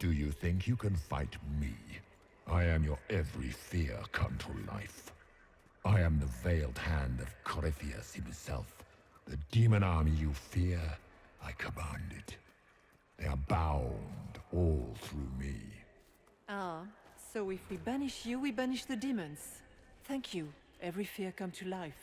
Do you think you can fight me? I am your every fear come to life. I am the veiled hand of Corypheus himself. The demon army you fear, I command it. They are bound all through me. Ah, so if we banish you, we banish the demons. Thank you. Every fear come to life.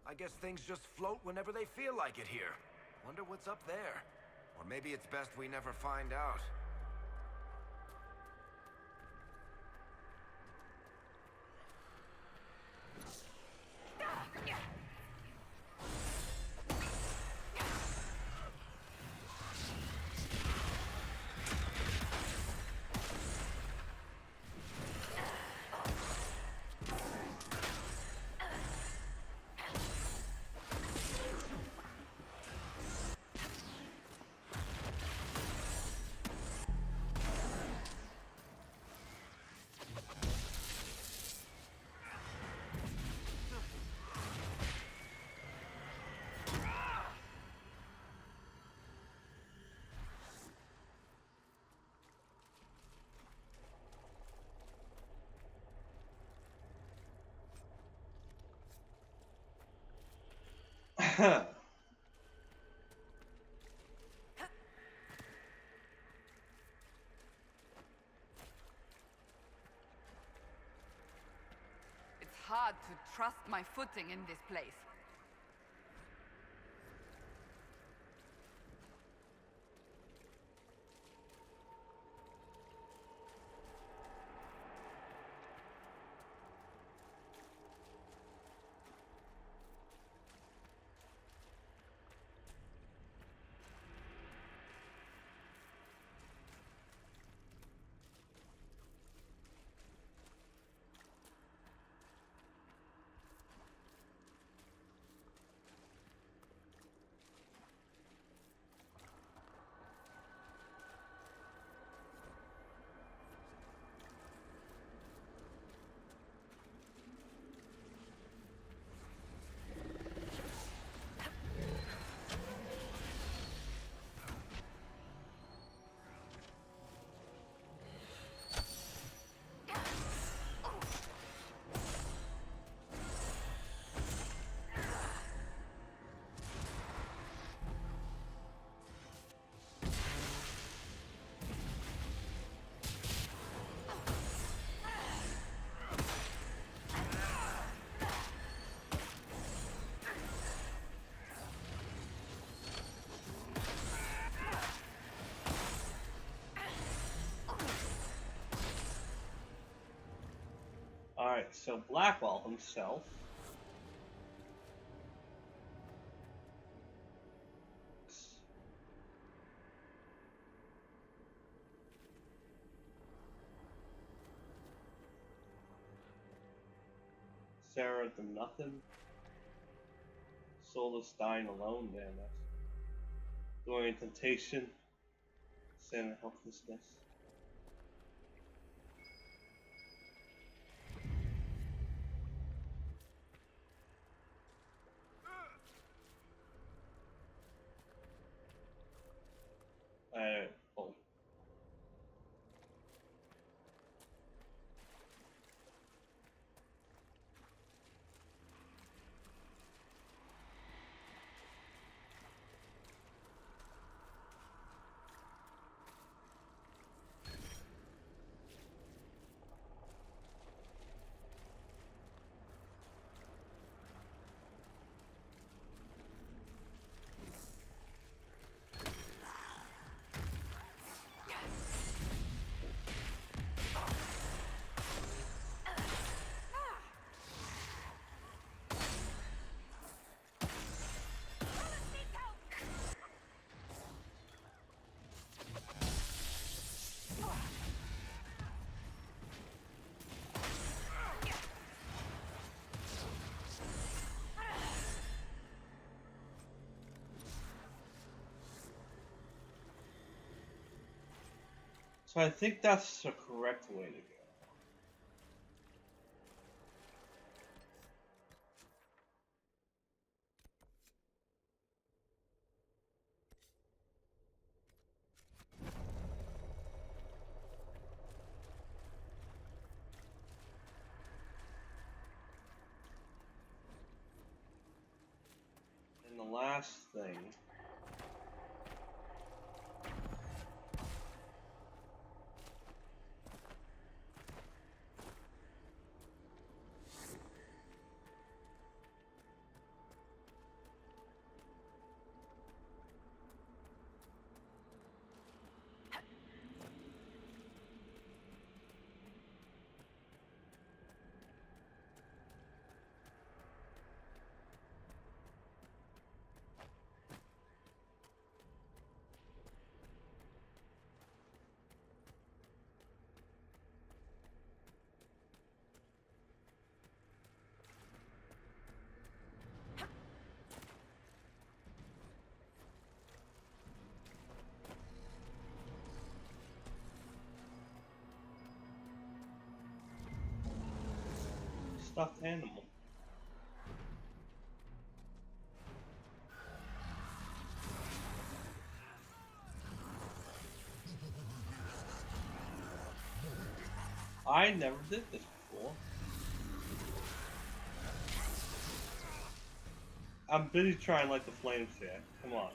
I guess things just float whenever they feel like it here. Wonder what's up there. Or maybe it's best we never find out. It's hard to trust my footing in this place. Alright, so Blackwall himself. Sarah the Nothing. Soulless Dying Alone, damn it. Doing Temptation. Sin and Helplessness. Oh. So I think that's the correct way to go. And the last thing. Stuffed animal. I never did this before. I'm busy trying to light the flames here. Come on.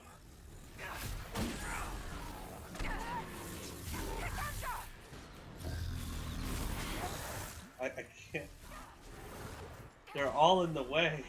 I can't. They're all in the way.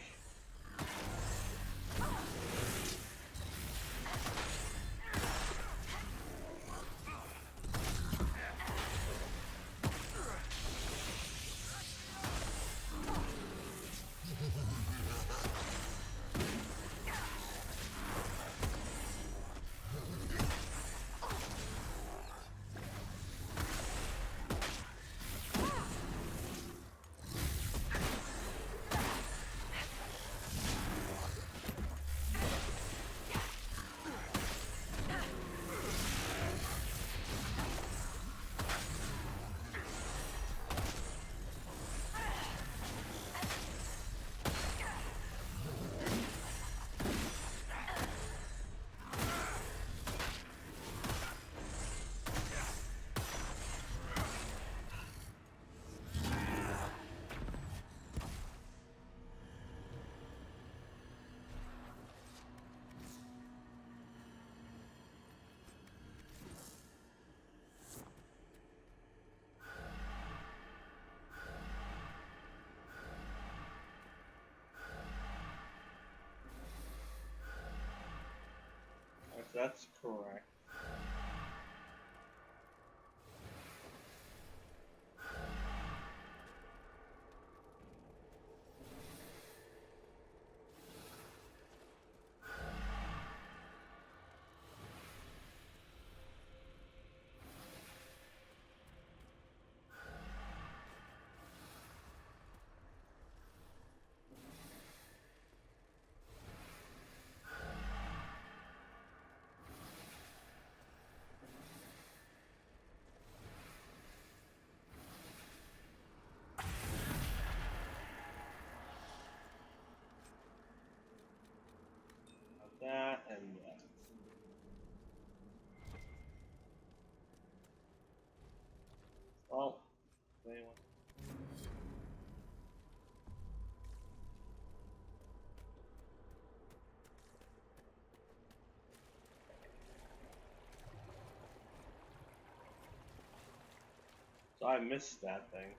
That's correct. That and that. Well, anyway. So I missed that thing.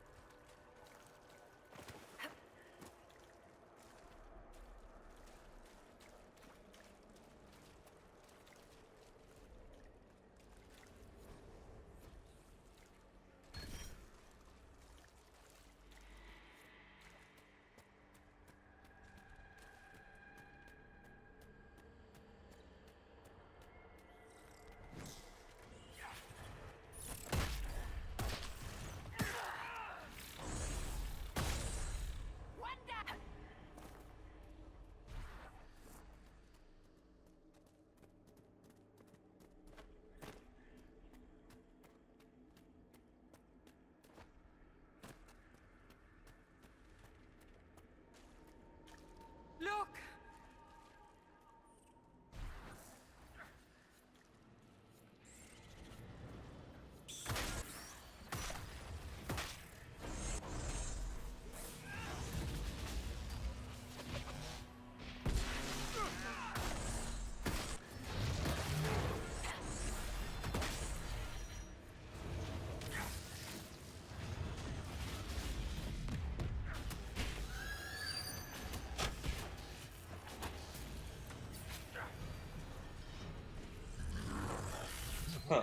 Huh.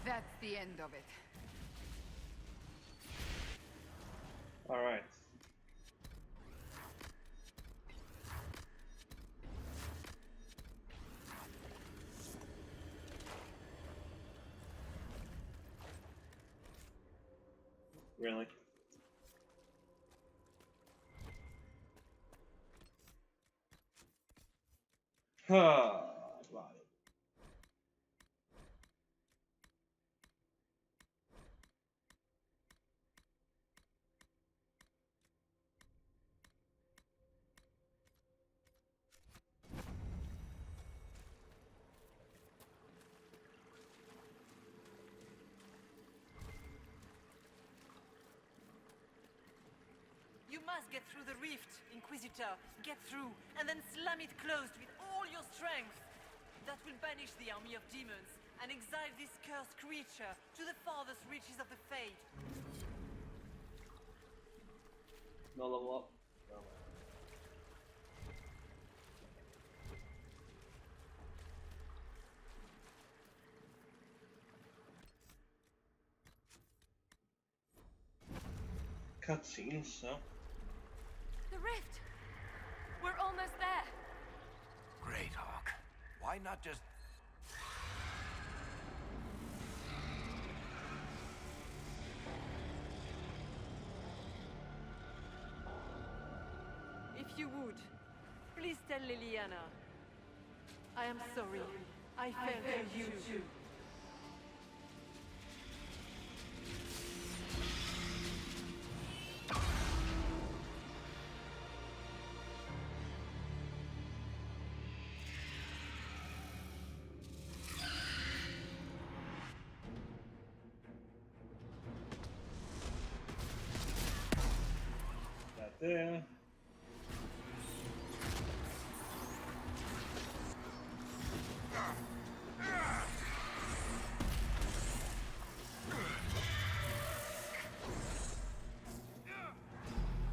That's the end of it. All right. Really? Huh. Right. You must get through the rift, Inquisitor. Get through, and then slam it closed with all your strength. That will banish the army of demons and exile this cursed creature to the farthest reaches of the Fade. No level up. No. Cutscenes, so. The rift! We're almost there! Great, Hawk. Why not just... If you would, please tell Liliana. I am sorry. I failed you too. That there.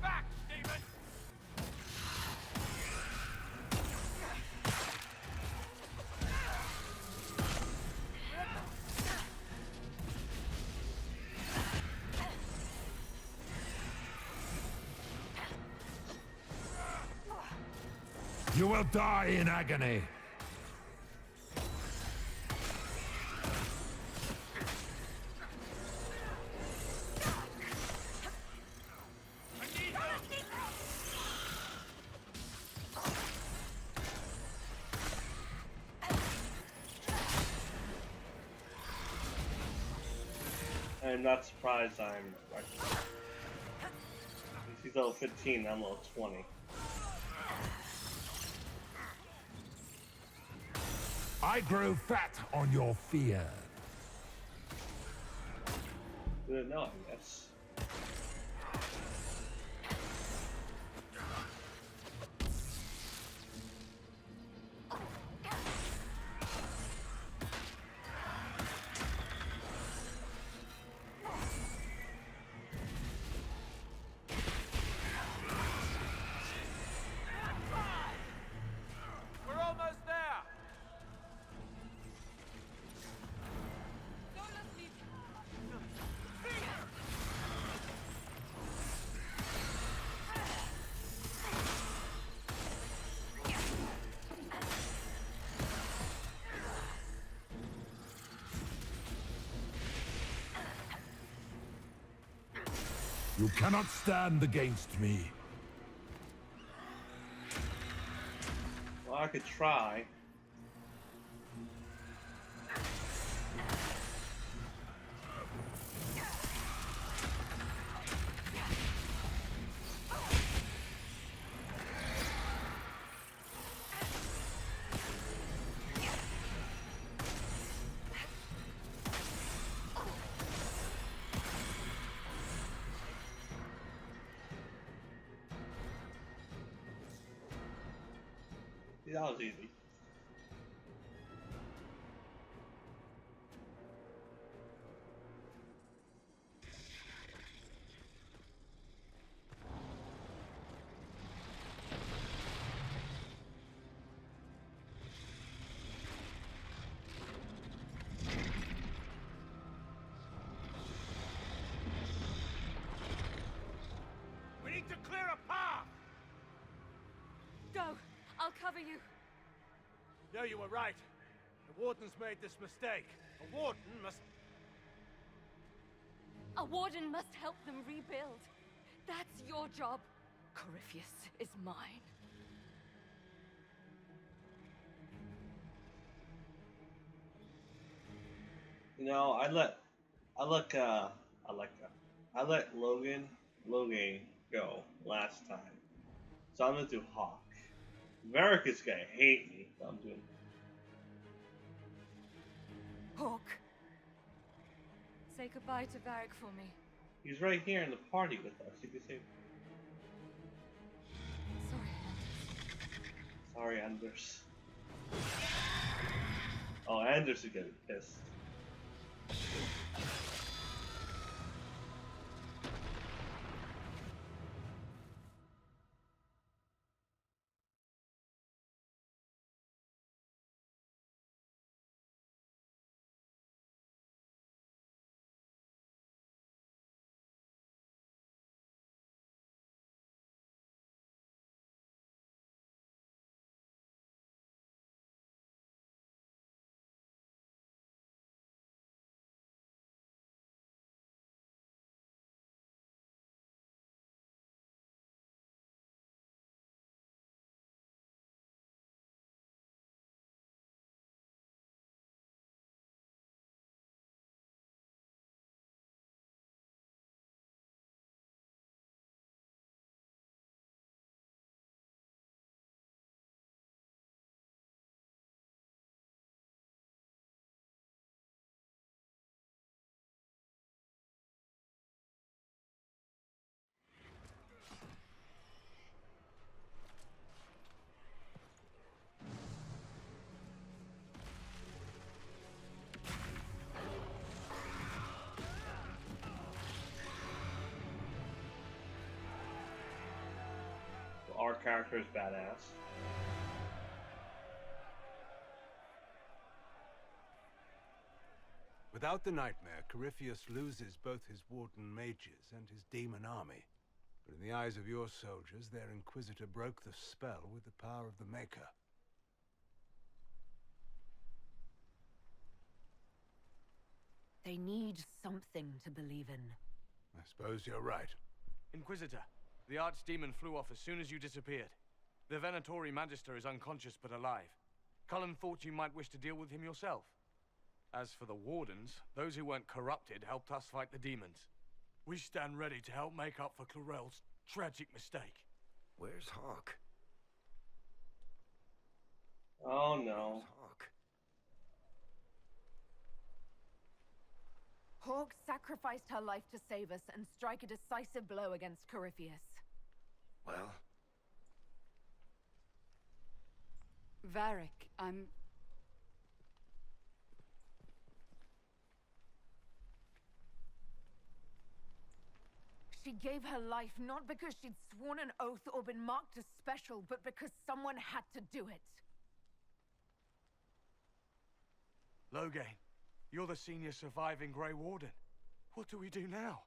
Back, demon! You will die in agony. I'm not surprised I'm right. He's level 15, I'm level 20. I grow fat on your fear. Good enough, I guess. We're almost there! Don't let me... You cannot stand against me. Well, I could try. That was easy. We need to clear a path! Go! I'll cover you. No, you were right. The Warden's made this mistake. A Warden must... A warden must help them rebuild. That's your job. Corypheus is mine. You know, I let Logan go last time. So I'm gonna do Hawk. Varric is gonna hate me, so I'm doing. Hawk. Say goodbye to Varric for me. He's right here in the party with us. You can say, Sorry, sorry, Anders. Oh, Anders is gonna be pissed. Our character is badass. Without the nightmare, Corypheus loses both his Warden mages and his demon army. But in the eyes of your soldiers, their Inquisitor broke the spell with the power of the Maker. They need something to believe in. I suppose you're right. Inquisitor, the Archdemon flew off as soon as you disappeared. The Venatori Magister is unconscious but alive. Cullen thought you might wish to deal with him yourself. As for the Wardens, those who weren't corrupted helped us fight the demons. We stand ready to help make up for Clorel's tragic mistake. Where's Hawk? Oh no. Where's Hawk? Hawk sacrificed her life to save us and strike a decisive blow against Corypheus. Well, Varric, I'm... She gave her life not because she'd sworn an oath or been marked as special, but because someone had to do it. Loghain, you're the senior surviving Grey Warden. What do we do now?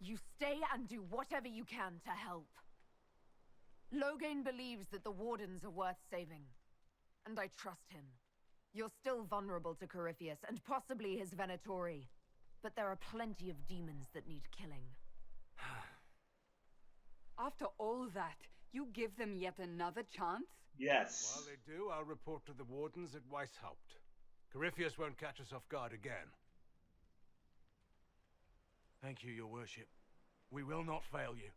You stay and do whatever you can to help. Loghain believes that the Wardens are worth saving. and I trust him. You're still vulnerable to Corypheus, and possibly his Venatori. But there are plenty of demons that need killing. After all that, you give them yet another chance? Yes. While they do, I'll report to the wardens at Weishaupt. Corypheus won't catch us off guard again. Thank you, your worship. We will not fail you.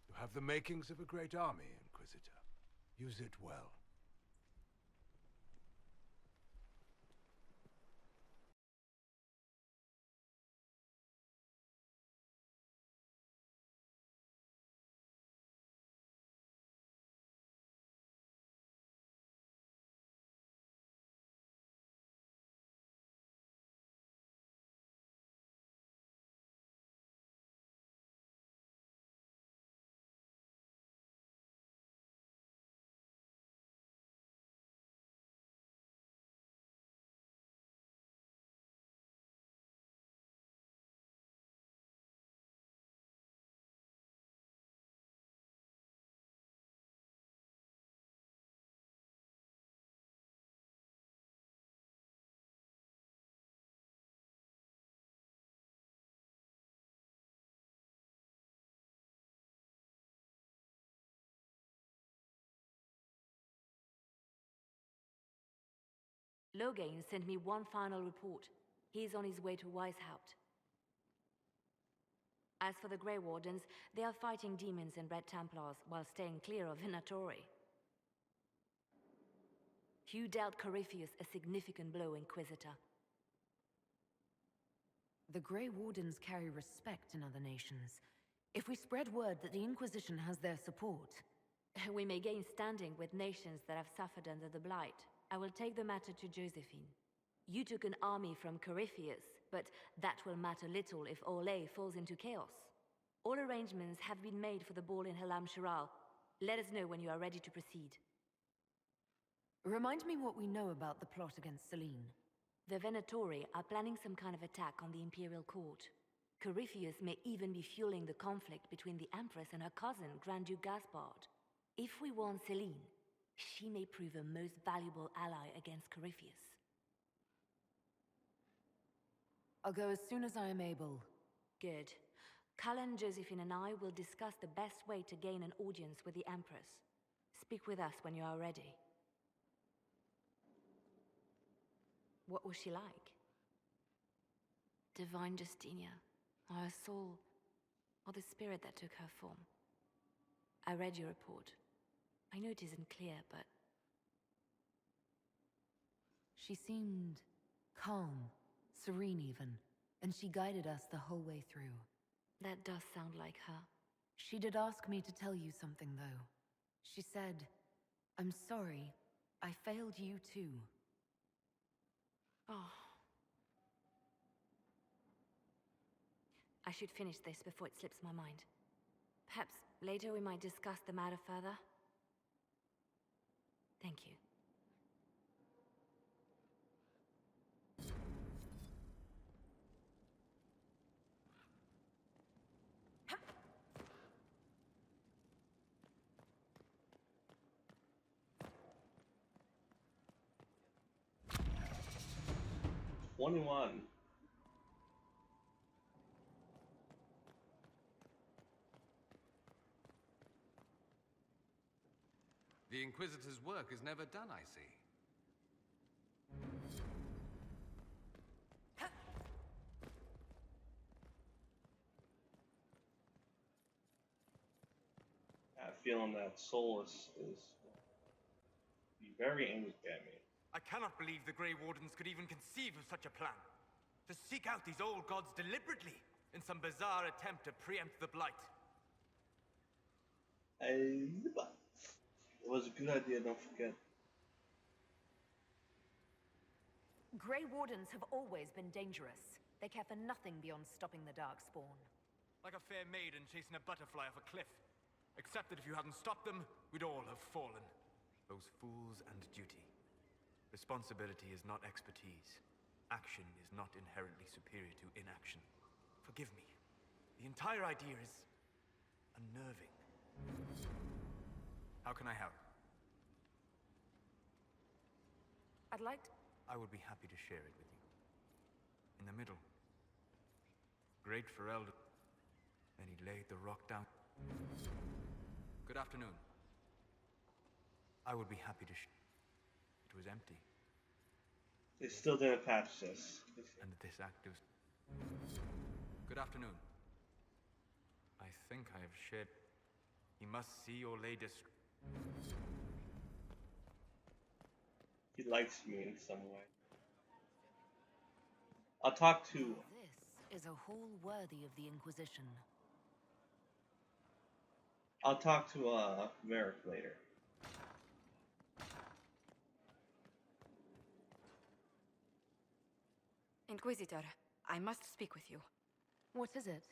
You have the makings of a great army, Inquisitor. Use it well. Loghain sent me one final report. He's on his way to Weishaupt. As for the Grey Wardens, they are fighting demons and Red Templars while staying clear of Venatori. You dealt Corypheus a significant blow, Inquisitor. The Grey Wardens carry respect in other nations. If we spread word that the Inquisition has their support... We may gain standing with nations that have suffered under the Blight. I will take the matter to Josephine. You took an army from Corypheus, but that will matter little if Orlais falls into chaos. All arrangements have been made for the ball in Halam Shiral. Let us know when you are ready to proceed. Remind me what we know about the plot against Selene. The Venatori are planning some kind of attack on the Imperial Court. Corypheus may even be fueling the conflict between the Empress and her cousin, Grand Duke Gaspard. If we warn Selene, she may prove a most valuable ally against Corypheus. I'll go as soon as I am able. Good. Cullen, Josephine and I will discuss the best way to gain an audience with the Empress. Speak with us when you are ready. What was she like? Divine Justinia, or her soul, or the spirit that took her form. I read your report. I know it isn't clear, but... She seemed calm, serene even, and she guided us the whole way through. That does sound like her. She did ask me to tell you something, though. She said, "I'm sorry, I failed you too." Oh. I should finish this before it slips my mind. Perhaps later we might discuss the matter further. Thank you. "21. The Inquisitor's work is never done, I see. I have a feeling that Solus is be very angry at me. I cannot believe the Grey Wardens could even conceive of such a plan. To seek out these old gods deliberately in some bizarre attempt to preempt the Blight. It was a good idea, don't forget. Grey Wardens have always been dangerous. They care for nothing beyond stopping the Darkspawn. Like a fair maiden chasing a butterfly off a cliff. Except that if you hadn't stopped them, we'd all have fallen. Those fools and duty. Responsibility is not expertise. Action is not inherently superior to inaction. Forgive me. The entire idea is unnerving. How can I help? I'd like to... I would be happy to share it with you. In the middle. Great Ferelden. Then he laid the rock down. Good afternoon. I would be happy to It was empty. They still didn't patch this. And this act of... Good afternoon. I think I have shared... He must see your latest... He likes me in some way. I'll talk to... This is a hall worthy of the Inquisition. I'll talk to Varric later. Inquisitor, I must speak with you. What is it?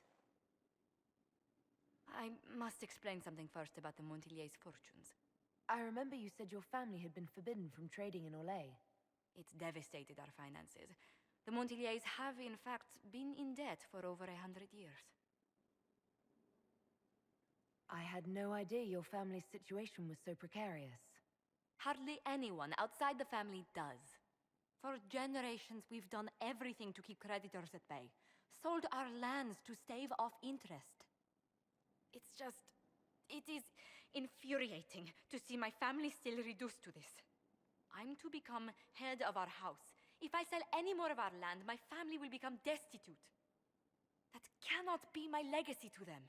I must explain something first about the Montillier's fortunes. I remember you said your family had been forbidden from trading in Orlais. It's devastated our finances. The Montillier's have, in fact, been in debt for over 100 years. I had no idea your family's situation was so precarious. Hardly anyone outside the family does. For generations, we've done everything to keep creditors at bay. Sold our lands to stave off interest. It's just... it is infuriating to see my family still reduced to this. I'm to become head of our house. If I sell any more of our land, my family will become destitute. That cannot be my legacy to them.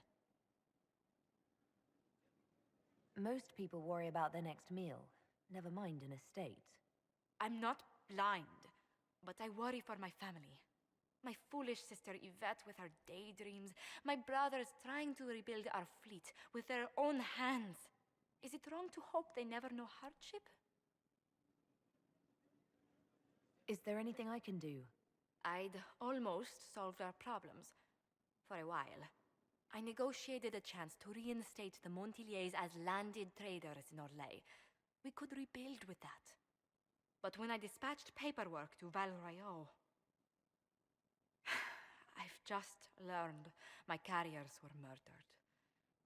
Most people worry about their next meal, never mind an estate. I'm not blind, but I worry for my family. My foolish sister Yvette with her daydreams. My brothers trying to rebuild our fleet with their own hands. Is it wrong to hope they never know hardship? Is there anything I can do? I'd almost solved our problems. For a while. I negotiated a chance to reinstate the Montillier's as landed traders in Orlais. We could rebuild with that. But when I dispatched paperwork to Val Royeaux, I've just learned my carriers were murdered.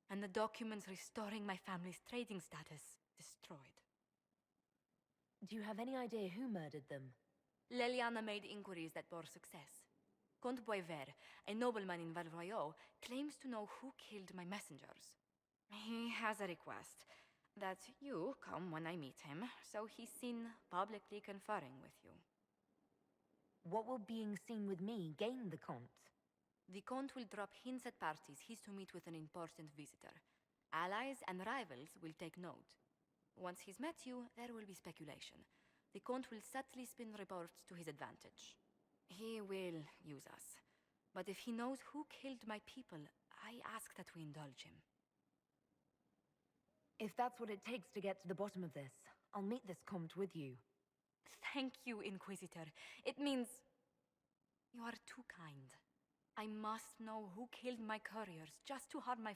And the documents restoring my family's trading status destroyed. Do you have any idea who murdered them? Leliana made inquiries that bore success. Comte Boisvert, a nobleman in Val Royeaux, claims to know who killed my messengers. He has a request that you come when I meet him, so he's seen publicly conferring with you. What will being seen with me gain the Comte? The Comte will drop hints at parties he's to meet with an important visitor. Allies and rivals will take note. Once he's met you, there will be speculation. The Comte will subtly spin reports to his advantage. He will use us. But if he knows who killed my people, I ask that we indulge him. If that's what it takes to get to the bottom of this, I'll meet this Comte with you. Thank you, Inquisitor. It means... you are too kind. I must know who killed my couriers, just to harm my